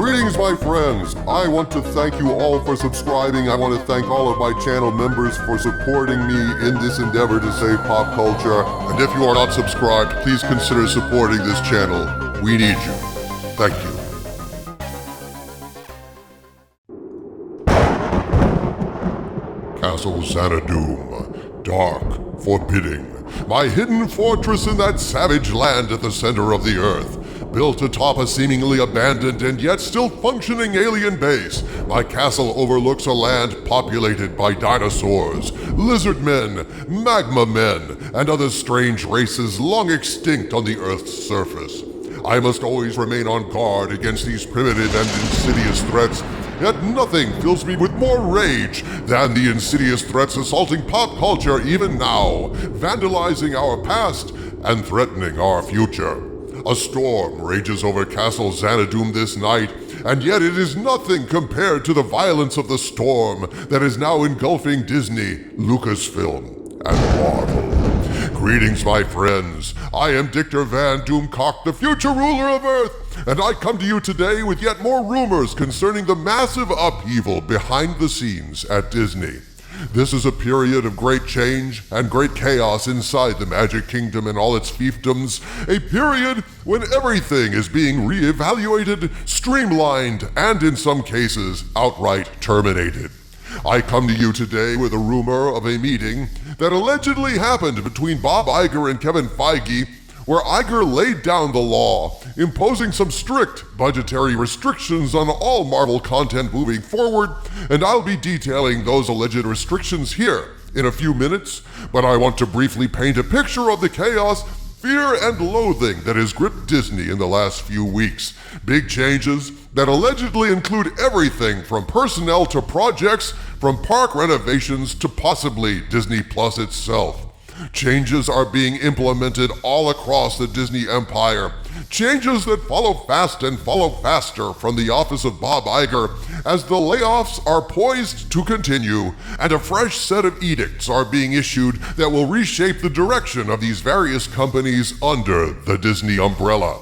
Greetings, my friends. I want to thank you all for subscribing. I want to thank all of my channel members for supporting me in this endeavor to save pop culture. And if you are not subscribed, please consider supporting this channel. We need you. Thank you. Castle Xanadu, dark, forbidding. My hidden fortress in that savage land at the center of the earth. Built atop a seemingly abandoned and yet still functioning alien base, my castle overlooks a land populated by dinosaurs, lizard men, magma men, and other strange races long extinct on the Earth's surface. I must always remain on guard against these primitive and insidious threats, yet nothing fills me with more rage than the insidious threats assaulting pop culture even now, vandalizing our past and threatening our future. A storm rages over Castle Xanadu this night, and yet it is nothing compared to the violence of the storm that is now engulfing Disney, Lucasfilm, and Marvel. Greetings, my friends. I am Dictor Van Doomcock, the future ruler of Earth, and I come to you today with yet more rumors concerning the massive upheaval behind the scenes at Disney. This is a period of great change and great chaos inside the Magic Kingdom and all its fiefdoms, a period when everything is being reevaluated, streamlined, and in some cases, outright terminated. I come to you today with a rumor of a meeting that allegedly happened between Bob Iger and Kevin Feige, where Iger laid down the law, imposing some strict budgetary restrictions on all Marvel content moving forward, and I'll be detailing those alleged restrictions here in a few minutes, but I want to briefly paint a picture of the chaos, fear, and loathing that has gripped Disney in the last few weeks. Big changes that allegedly include everything from personnel to projects, from park renovations to possibly Disney Plus itself. Changes are being implemented all across the Disney empire. Changes that follow fast and follow faster from the office of Bob Iger as the layoffs are poised to continue and a fresh set of edicts are being issued that will reshape the direction of these various companies under the Disney umbrella.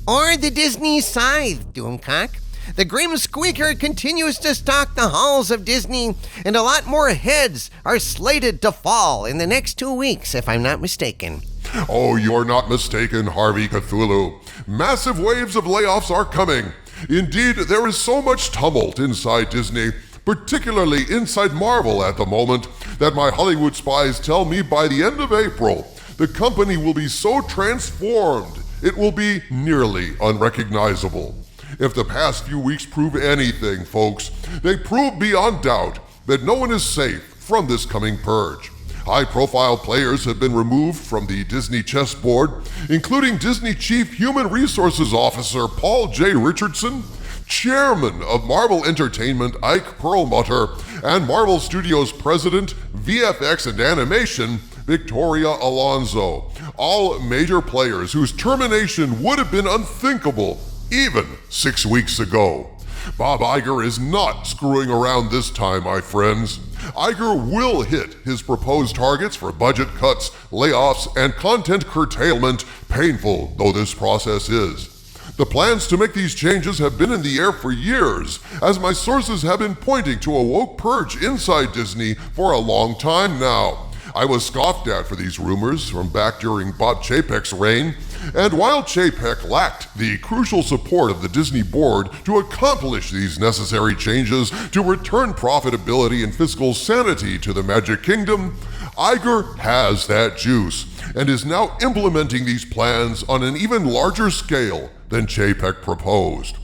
Or the Disney scythe, Doomcock. The Grim Squeaker continues to stalk the halls of Disney, and a lot more heads are slated to fall in the next 2 weeks, if I'm not mistaken. Oh, you're not mistaken, Harvey Cthulhu. Massive waves of layoffs are coming. Indeed, there is so much tumult inside Disney, particularly inside Marvel at the moment, that my Hollywood spies tell me by the end of April, the company will be so transformed, it will be nearly unrecognizable. If the past few weeks prove anything, folks, they prove beyond doubt that no one is safe from this coming purge. High-profile players have been removed from the Disney chessboard, including Disney Chief Human Resources Officer Paul J. Richardson, Chairman of Marvel Entertainment Ike Perlmutter, and Marvel Studios President, VFX and Animation, Victoria Alonso. All major players whose termination would have been unthinkable even 6 weeks ago. Bob Iger is not screwing around this time, my friends. Iger will hit his proposed targets for budget cuts, layoffs, and content curtailment, painful though this process is. The plans to make these changes have been in the air for years, as my sources have been pointing to a woke purge inside Disney for a long time now. I was scoffed at for these rumors from back during Bob Chapek's reign, and while Chapek lacked the crucial support of the Disney board to accomplish these necessary changes to return profitability and fiscal sanity to the Magic Kingdom, Iger has that juice and is now implementing these plans on an even larger scale than Chapek proposed.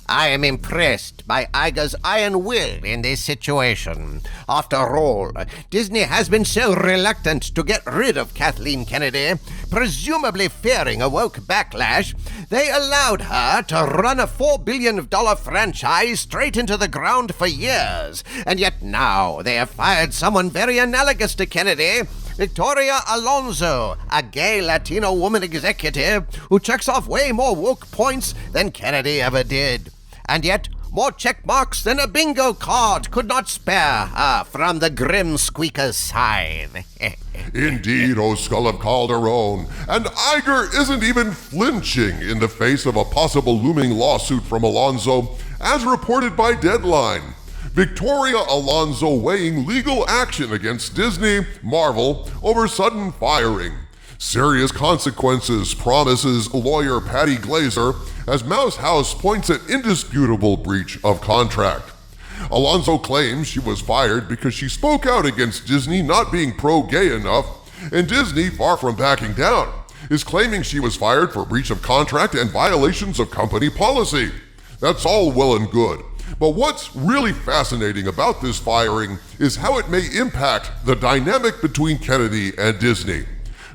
I am impressed by Iger's iron will in this situation. After all, Disney has been so reluctant to get rid of Kathleen Kennedy, presumably fearing a woke backlash, they allowed her to run a $4 billion franchise straight into the ground for years. And yet now they have fired someone very analogous to Kennedy, Victoria Alonso, a gay Latino woman executive who checks off way more woke points than Kennedy ever did. And yet, more check marks than a bingo card could not spare her from the Grim Squeaker's side. Indeed, O Skull of Calderon. And Iger isn't even flinching in the face of a possible looming lawsuit from Alonso, as reported by Deadline. Victoria Alonso weighing legal action against Disney, Marvel, over sudden firing. Serious consequences, promises lawyer Patty Glazer, as Mouse House points at indisputable breach of contract. Alonso claims she was fired because she spoke out against Disney not being pro-gay enough, and Disney, far from backing down, is claiming she was fired for breach of contract and violations of company policy. That's all well and good. But what's really fascinating about this firing is how it may impact the dynamic between Kennedy and Disney.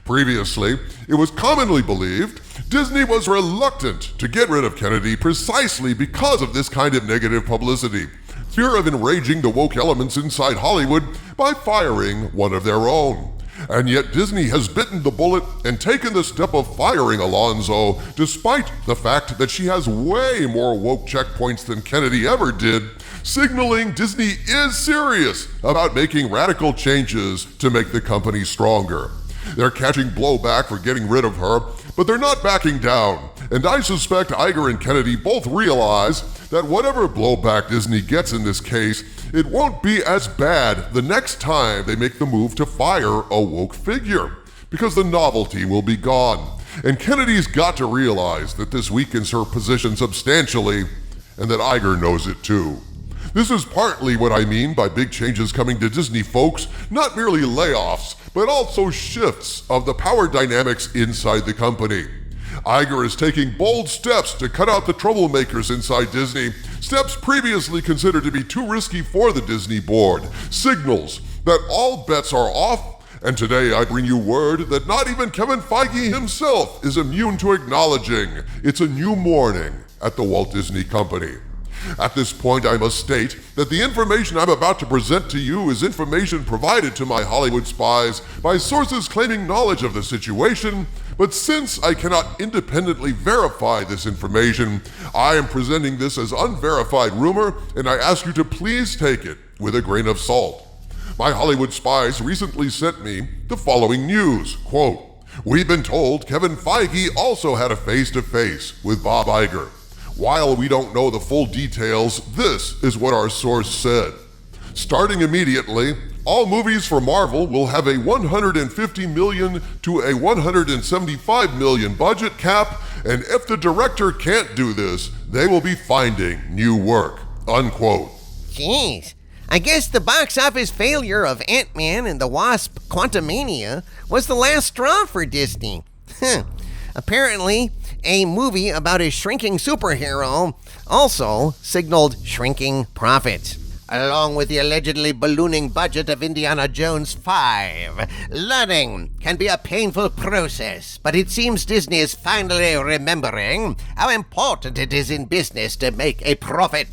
Previously, it was commonly believed Disney was reluctant to get rid of Kennedy precisely because of this kind of negative publicity, fear of enraging the woke elements inside Hollywood by firing one of their own. And yet Disney has bitten the bullet and taken the step of firing Alonso, despite the fact that she has way more woke checkpoints than Kennedy ever did, signaling Disney is serious about making radical changes to make the company stronger. They're catching blowback for getting rid of her, but they're not backing down. And I suspect Iger and Kennedy both realize that whatever blowback Disney gets in this case, it won't be as bad the next time they make the move to fire a woke figure, because the novelty will be gone. And Kennedy's got to realize that this weakens her position substantially, and that Iger knows it too. This is partly what I mean by big changes coming to Disney, folks, not merely layoffs, but also shifts of the power dynamics inside the company. Iger is taking bold steps to cut out the troublemakers inside Disney, steps previously considered to be too risky for the Disney board, signals that all bets are off, and today I bring you word that not even Kevin Feige himself is immune to acknowledging it's a new morning at the Walt Disney Company. At this point, I must state that the information I'm about to present to you is information provided to my Hollywood spies by sources claiming knowledge of the situation, but since I cannot independently verify this information, I am presenting this as unverified rumor, and I ask you to please take it with a grain of salt. My Hollywood spies recently sent me the following news, quote, "We've been told Kevin Feige also had a face-to-face with Bob Iger. While we don't know the full details, this is what our source said. Starting immediately, all movies for Marvel will have a $150 million to a $175 million budget cap, and if the director can't do this, they will be finding new work," unquote. Jeez, I guess the box office failure of Ant-Man and the Wasp: Quantumania was the last straw for Disney. Apparently, a movie about a shrinking superhero also signaled shrinking profits. Along with the allegedly ballooning budget of Indiana Jones 5, learning can be a painful process, but it seems Disney is finally remembering how important it is in business to make a profit.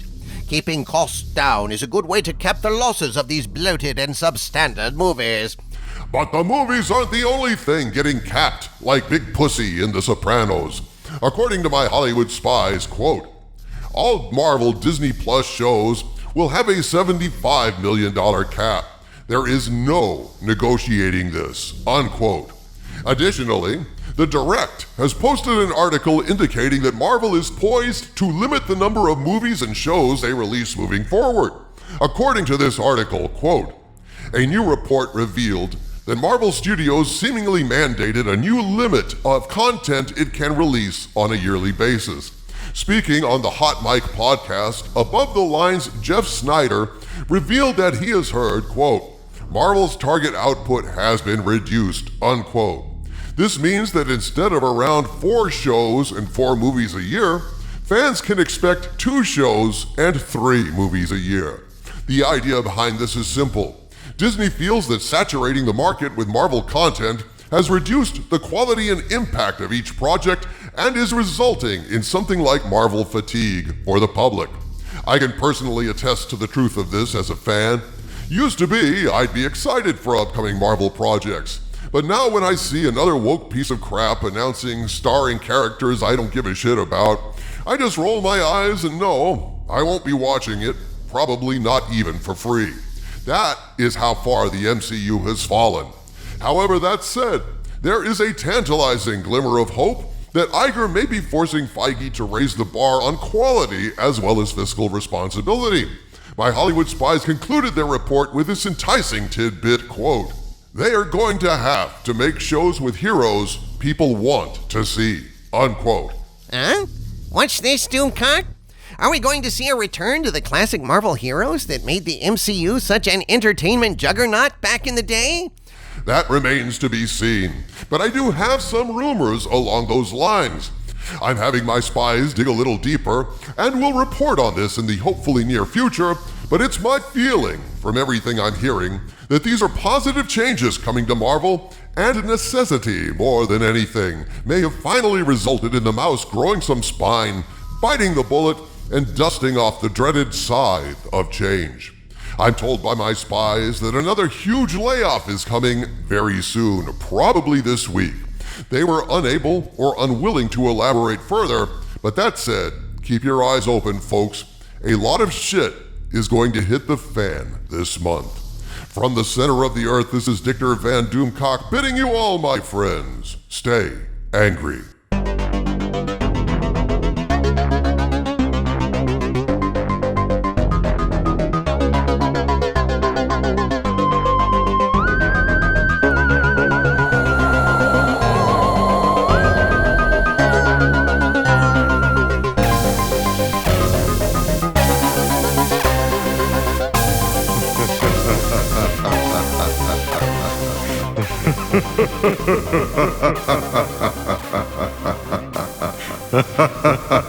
Keeping costs down is a good way to cap the losses of these bloated and substandard movies. But the movies aren't the only thing getting capped like Big Pussy in The Sopranos. According to my Hollywood spies, quote, "All Marvel Disney Plus shows will have a $75 million cap. There is no negotiating this," unquote. Additionally, The Direct has posted an article indicating that Marvel is poised to limit the number of movies and shows they release moving forward. According to this article, quote, "A new report revealed that Marvel Studios seemingly mandated a new limit of content it can release on a yearly basis." Speaking on the Hot Mic podcast, Above the Lines Jeff Snyder revealed that he has heard, quote, "Marvel's target output has been reduced," unquote. This means that instead of around 4 shows and 4 movies a year, fans can expect 2 shows and 3 movies a year. The idea behind this is simple. Disney feels that saturating the market with Marvel content has reduced the quality and impact of each project and is resulting in something like Marvel fatigue for the public. I can personally attest to the truth of this as a fan. Used to be, I'd be excited for upcoming Marvel projects. But now when I see another woke piece of crap announcing starring characters I don't give a shit about, I just roll my eyes and know I won't be watching it, probably not even for free. That is how far the MCU has fallen. However, that said, there is a tantalizing glimmer of hope that Iger may be forcing Feige to raise the bar on quality as well as fiscal responsibility. My Hollywood spies concluded their report with this enticing tidbit quote, "They are going to have to make shows with heroes people want to see," unquote. Huh? What's this, Doomcock? Are we going to see a return to the classic Marvel heroes that made the MCU such an entertainment juggernaut back in the day? That remains to be seen, but I do have some rumors along those lines. I'm having my spies dig a little deeper, and will report on this in the hopefully near future, but it's my feeling, from everything I'm hearing, that these are positive changes coming to Marvel, and necessity, more than anything, may have finally resulted in the mouse growing some spine, biting the bullet, and dusting off the dreaded scythe of change. I'm told by my spies that another huge layoff is coming very soon, probably this week. They were unable or unwilling to elaborate further, but that said, keep your eyes open, folks. A lot of shit is going to hit the fan this month. From the center of the earth, this is Dictor Van Doomcock bidding you all, my friends, stay angry. Ha ha ha ha.